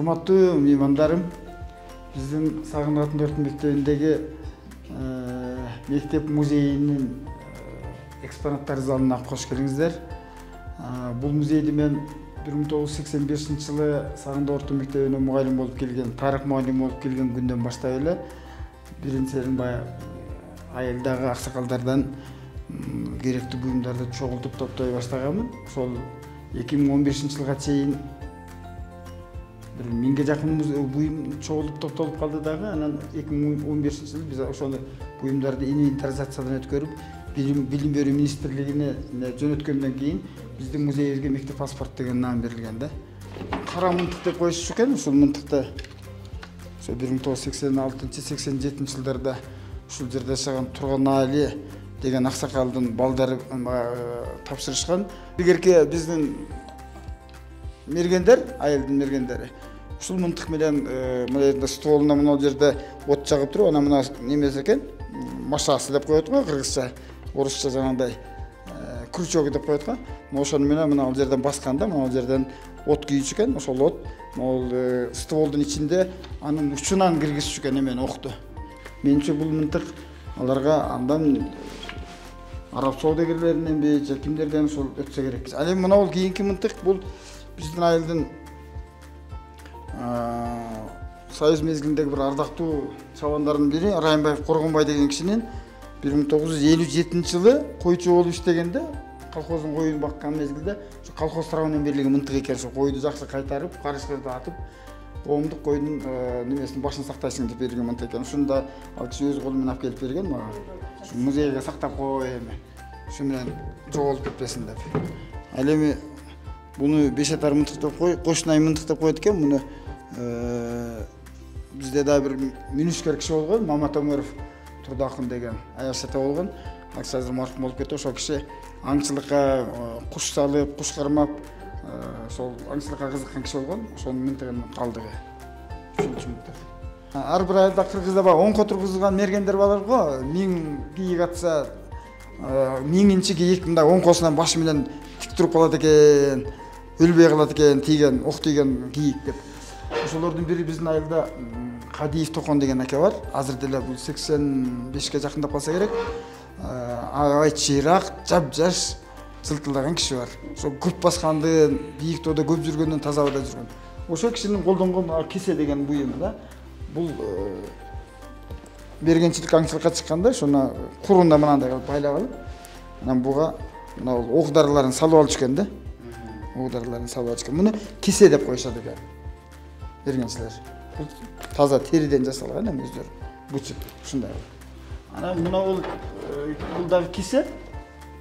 Урматтуу меймандарым, биздин Сагындык аттын 4 мектебиндеги мектеп музейинин экспонаттар залына кош келиңиздер. Бул музейди мен 1985-жылы Сагындык орто мектебине мугалим болуп келген, тарых мугалим болуп келген күндөн баштап эле биринчиден баягы айылдагы аксакалдардан керектүү буюмдарды чогултуп топтой баштаганмын. Ошол 2015-жылга чейин бир 1000ге жакын буюм чогулуп топтолуп калды дагы. Анан 2015-жылы биз ошону буюмдарды инвентаризациядан өткөрүп, билим берүү министрлигине жөнөткөндөн кийин биздин музейибизге мектеп паспорт деген наам берилген да. Кара мынтык деп коюшу экен, ушул мынтыкты ошо 1986-87 жылдарда ушул жерде жашаган Турган деген аксакалдын балдары тапшырышкан. Эгерки биздин мергендер, айылдын мергендери ушул мынтык менен мына жерде стволуна мына жерде от жагып туруп, анан мына немеси экен, машасы деп коет го кыргызча, орусча жаңандай крючок деп коет го. Ошону менен мына ал жерден басканда, мына жерден от күйчү экен. Ошол от могул стволдун ичинде анын учунан киргизчү экен эмени, окту. Менимче бул мынтык аларга андан араб соодагерлериненби же кимдерден ошол өтсө керек. Ал эми мына бул кийинки мынтык, бул биздин айылдын союз мезгилиндеги бир ардактуу чабандардын бири Райымбаев Коргонбай деген кишинин 1957-жылы койчу болуп иштегенде, колхоздун коюн баккан мезгилде ошо колхоз тарабынан берилген мынтык экен. Ошо койду жакшы кайтарып, карышкырды атып, коомдук койдун немесин башын сактайсың деп берилген мынтык экен. Ушуну да ал киши өз колу менен алып келип берген мага. Ушу музейге сактап кой эми. Ушу менен жоголуп кетпесин деп. Ал эми буну бешатар мынтык деп кошунай мынтык деп коет экен. Муну бизде да бир мүнүшкөр киши болгон, Мамат Өмөров Турдакын деген аяш ата болгон. Ал киши азыр маркум болуп кетти. Ошол киши аңчылыкка куш салып, куш кармап, ошол аңчылыкка кызыккан киши болгон. Ошонун мынтыгын калдыгы. Үчүнчү мынтык. Ар бир айылда Кыргызда баягы оңко тургузулган мергендер бар го. 1000 кийик атса, 1000-нчи кийик мындай оңкосунан башы менен тик туруп калат экен, өлбөй калат экен, тийген, ок тийген кийик деп. Ошолордун бири биздин айылда Кадиев Токон деген аке бар. Азыр деле бул 85ке жакындап калса керек. Аябай чыйрак, жап-жаш, жылтылдаган киши бар. Ошо көп басканды, бийик тоодо көп жүргөндөн, таза абада жүргөн. Ошо кишинин колдонгон кесе деген буюму да. Бул бергенчилик аңчылыкка чыкканда ошону курунда мынандай кылып байлап алып, анан буга мына ок дарыларын салып алчу экен да. Ок дарыларын салып алчу экен. Муну кесе деп коюшат экен. Бергенчилер. Бул таза териден жасалган эми өздөрү. Бучуп ушундай. Анан мына бул дагы кесе.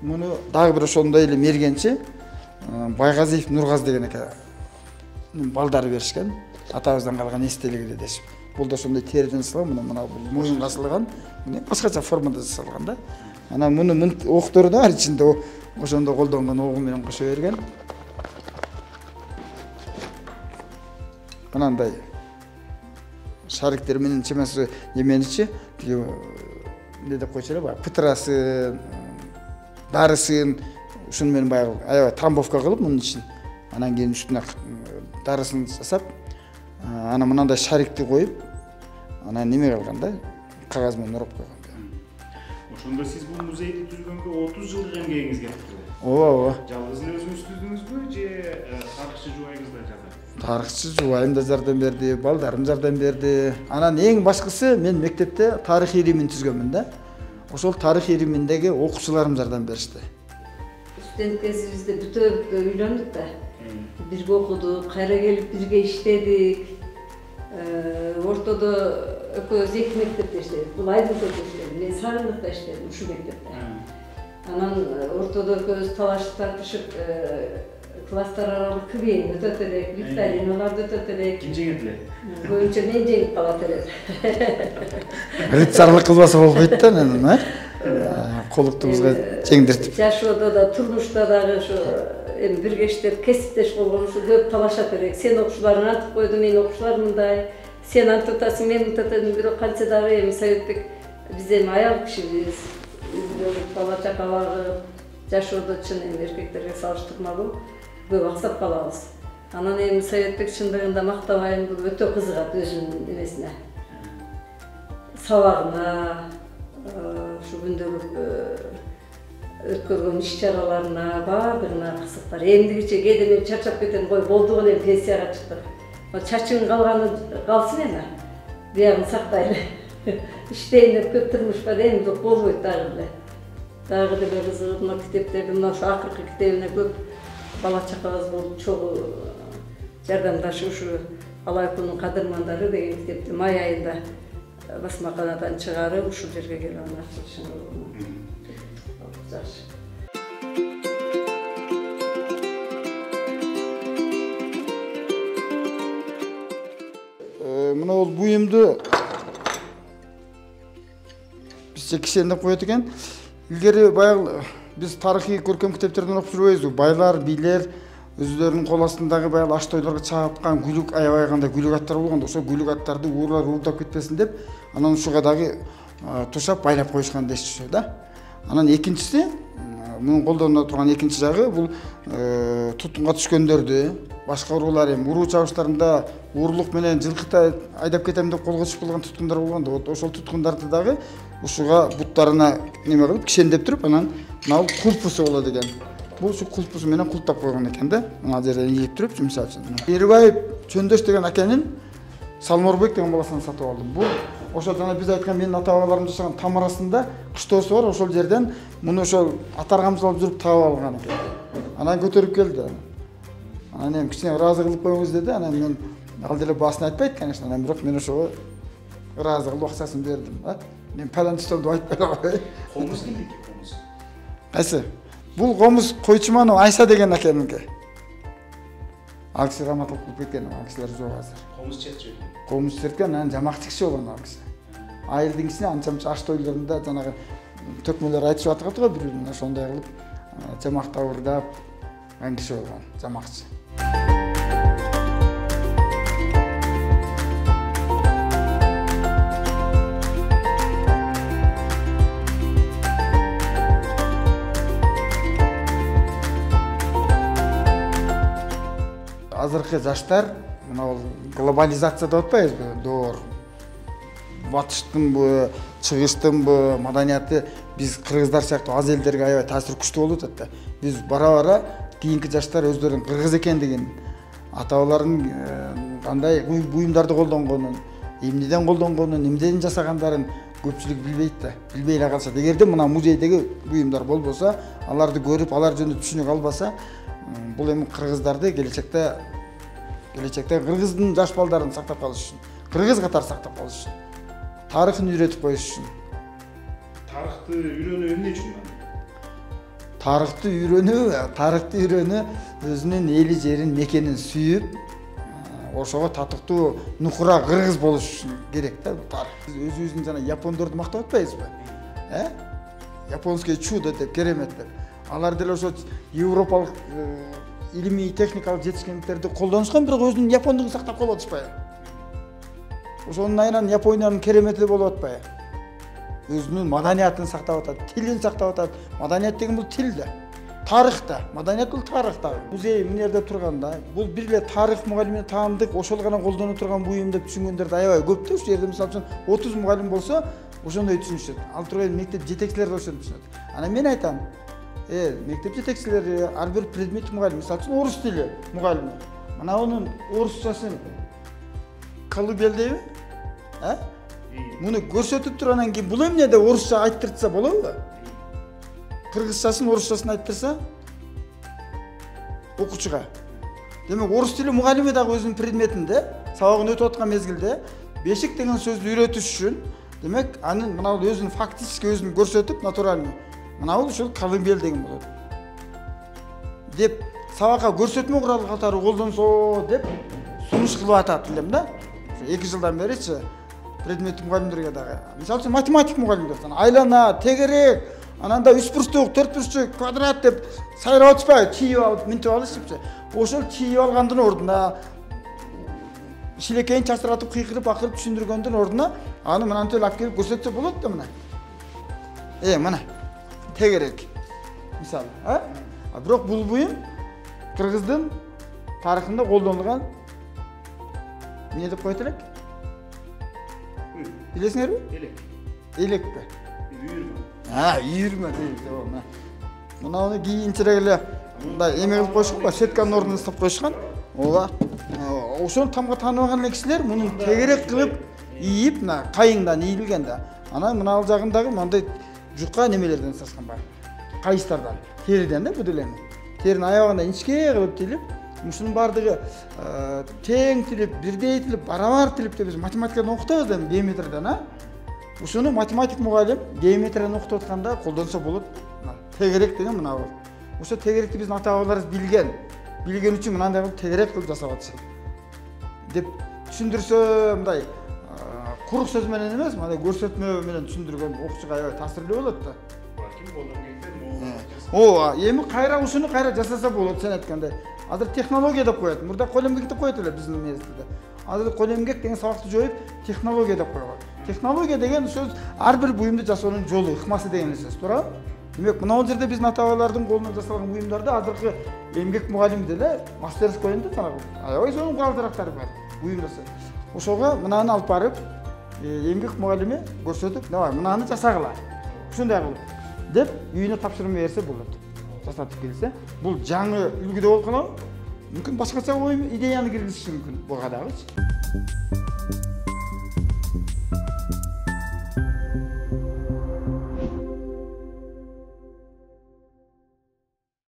Муну дагы бир ошондой эле мергенчи Байгазиев Нургаз деген аке балдары беришкен. Атабыздан калган эстелиги эле дешип. Бул да ошондой териден жасалган, мына муюнга асылган, башкача формада жасалган да. Анан муну октору да ар ичинде ошондо колдонгон огу менен кошо берген. Мынандай шариктер менен чемеси неменичи, эмне деп койчу эле, баягы пытырасын, дарысын, ушуну менен баягы аябай трамбовка кылып мунун ичин. Анан кийин үстүнө дарысын жасап, анан мынандай шарикти коюп, анан неме кылган да, кагаз менен уруп койгон. Ошондо сиз бул музейди түзгөнгө 30 жылдык эмгегиңиз кетти. Ооба. Жалгыз эле өзүңүз түздүңүзбү же тарыхчы жубайыңыз да жардам? Тарыхчы жубайым да жардам берди, балдарым жардам берди. Анан эң башкысы мен мектепте тарых илимин түзгөнмүн да. Ошол тарых илиминдеги окуучуларым жардам беришти. Студент кезибизде бүтө үйлөндүк да. Бирге окудук, кайра келип бирге иштедик. Ортодо экөөбүз 2 мектепте иштедик. Бул Айдын-Көлдө иштедим, мен Сагындыкта иштедим ушул мектепте. Анан ортодо экөөбүз талашып тартышып, класстар аралык КВН өтөт элек, викториналарды өтөт элек. Ким жеңет эле? Көбүнчө мен жеңип калат элем. Рыцарлык кылбаса болбойт да анан, колуктубузга жеңдиртип. Жашоодо да, турмушта дагы ошо эми бирге иштеп, кесиптеш болгон ушу көп талашат элек. Сен окуучуларың антып койду, мен окуучуларым мындай. Сен антып атасың, мен мынтип атам, бирок кантсе дагы эми советтик биз эми аял кишибиз. Бала чакалагы жашоодо чын эми эркектерге салыштырмалуу көп аксап калабыз. Анан эми Советбек чындыгында мактабайм, бул өтө кызыгат өзүнүн эмесине. Сабагына, ушу күндөгү өткөргөн иш-чараларына, баардыгына кызыктар. Эмдигиче кээде мен чарчап кетем, кой болду эле пенсияга чыктык. Чачың калганы калсын эми. Биягын сактайлы. Иштейин деп көп турмушка дейм, болбойт дагы эле. Дагы деле кызыгып, мына китептерди, мына ушу акыркы китебине көп бала чакабыз болуп чогуу жардамдашып, ушу Алайкулдун кадырмандары деген китепти май айында басмаканадан чыгарып, ушул жерге келип аны ачылышын жакшы. Мына ол буюмду бизче кишен деп коет экен. Илгери баягы биз тарыхый көркөм китептерден окуп жүрбөйбүзбү? Байлар, бийлер өзлөрүнүн кол астындагы баягы аш тойлорго чапкан күлүк, аябай кандай күлүк аттар болгондо, ошол күлүк аттарды уурулар уурдап кетпесин деп, анан ушуга дагы тушап байлап коюшкан дешчү да. Анан экинчиси, мунун колдоно турган экинчи жагы бул тутумга түшкөндөрдү, башка уруулар эми уруу чабыштарында уурулук менен жылкыта айдап кетем деп колго түшүп калган туткундар болгондо, вот ошол туткундарды дагы ушуга буттарына неме кылып кишендеп туруп, анан мына кулпусу болот экен. Бул ушу кулпусу менен култап койгон экен да. Мына жерден ийип туруп, мисалы үчүн. Эрибаев Чөндөш деген акенин Салморбек деген баласынан сатып алдым. Бул ошол жана биз айткан менин ата-бабаларым жашаган там арасында кыштоосу бар, ошол жерден муну ошол атаргамыз алып жүрүп таап алган экен. Анан көтөрүп келди. Анан эми кичине ыраазы кылып коюңуз деди. Анан мен ал деле баасын айтпайт, конечно, анан бирок мен ошого ыраазы кылып акчасын бердим. Мен паланчтолду айтпай коюй. Комуз кимдики комуз? Кайсы? Бул комуз Койчуманов Айса деген акенинки. Ал киши раматылык болуп кеткен, ал кишилер жок азыр. Комуз чечти. Комуз чечкен, анан жамакчы киши болгон ал киши. Айылдын кишине анча-мынча аш тойлорунда жанагы төкмөлөр айтышып атат го, бир-бирине ошондой кылып жамак табырдап ан киши болгон, жамакчы. Азыркы жаштар мына глобализация деп атпайбызбы? Доор. Батыштынбы, чыгыштынбы маданияты биз кыргыздар сыяктуу аз элдерге аябай таасир күчтүү болуп атат да. Биз бара-бара кийинки жаштар өздөрүнүн кыргыз экендигин, ата-бабаларынын кандай буюмдарды колдонгонун, эмнеден колдонгонун, эмнеден жасагандарын көпчүлүк билбейт да. Билбей эле калышат. Эгерде мына музейдеги буюмдар болбосо, аларды көрүп, алар жөнүндө түшүнүк албаса, бул эми кыргыздарды келечекте кыргыздын жаш балдарын сактап калыш үчүн, кыргыз катары сактап калыш үчүн, тарыхын үйрөтүп коюш үчүн. Тарыхты үйрөнүү эмне үчүн? Тарыхты үйрөнүү өзүнүн эли жерин, мекенин сүйүп, ошого татыктуу нукура кыргыз болуш үчүн керек да бул тарых. Биз өзүбүздүн жана япондорду мактап атпайбызбы? Японский чудо деп, керемет деп. Алар деле ошо европалык илимий техникалык жетишкендиктерди колдонушкан, бирок өзүнүн япондугун сактап калып атышпайбы? Ошонун айынан Япониянын керемети болуп атпайбы? Өзүнүн маданиятын сактап атат, тилин сактап атат. Маданият деген бул тил да. Тарых да, маданият бул тарых да. Музей мына жерде турганда, бул бир эле тарых мугалимине таандык, ошол гана колдоно турган буюм деп түшүнгөндөр да аябай көп да. Ушул жерде мисалы үчүн 30 мугалим болсо, ошондой түшүнүшөт. Ал турган мектеп жетекчилери ошентип түшүнөт. Анан мен айтам, мектеп жетекчилери, ар бир предмет мугалим, мисалы үчүн орус тили мугалими. Мына анын орусчасын колыбелдеби? Муну көрсөтүп туруп анан кийин бул эмне деп орусча айттыртса болобу? Кыргызчасын орусчасын айттырса окуучуга. Демек орус тили мугалими дагы өзүнүн предметинде, сабагын өтүп аткан мезгилде бешик деген сөздү үйрөтүш үчүн, демек анын мына өзүнүн фактически өзүн көрсөтүп, натуральный. Мына ушул колыбел деген болот. Деп сабакка көрсөтмө куралы катары колдонсо деп сунуш кылып атат элем да. 2 жылдан беричи предмет мугалимдерге дагы. Мисалы үчүн математик мугалимдер айлана, тегерек, ананда 3 бурчтук, 4 бурчтук, квадрат деп сайрап атышпайбы, чийип алып, минтип алышыпчы. Ошол чийип алгандын ордуна шилекейин чачыратып, кыйкырып, акырып түшүндүргөндүн ордуна аны мынантип алып келип көрсөтсө болот да мына. Мына тегерек. Мисалы, Бирок бул буюм кыргыздын тарыхында колдонулган эмне деп коет элек? Билесиңерби? Элекпи? Үйүрмө дейт. Мынаны кийинчерээк эле мындай эме кылып коюшкан го, сетканын ордуна сап коюшкан. Ооба. Ошону тамга тааныбаган эле кишилер муну тегерек кылып ийип, мына кайыңдан ийилген да. Анан мына ал жагындагы мындай жука немелерден саскан бар. Кайыстардан, териден да бу делени. Терини аябагында инчке кылып тилип, ушунун бардыгы тең тилип, бирдей тилип, барабар тилип деп биз математикадан окутобуз да геометриядан, Ушуну математик мугалим геометрияны окутуп атканда колдонсо болот. Тегерек деген мына бул. Ошо тегеректи биздин ата-бабаларыбыз билген. Билген үчүн мынандай кылып тегерек кылып жасап атышат. Деп түшүндүрсө мындай курук сөз менен эмес, мындай көрсөтмө менен түшүндүргөн окуучуга аябай таасирлүү болот да. Эми кайра ушуну кайра жасаса болот сен айткандай. Азыр технология деп коет. Мурда кол эмгек деп коет эле биздин мезгилде. Азыр кол эмгек деген сабакты жоюп, технология деп койгон. Технология деген сөз ар бир буюмду жасоонун жолу, ыкмасы деген сөз, туурабы? Демек, мына жерде биздин ата-бабалардын колунан жасалган буюмдарды азыркы эмгек мугалим деле мастерскойунда жанагы аябай сонун курал-жарактары бар буюмдасы. Ошого мынаны алып барып, эмгек мугалими көрсөтүп, давай мынаны жасагыла. Ушундай кылып деп үйүнө тапшырма берсе болот. Жасатып келсе, бул жаңы үлгүдө болуп калабы? Мүмкүн башкача ой идеяны киргизиши мүмкүн буга дагычы.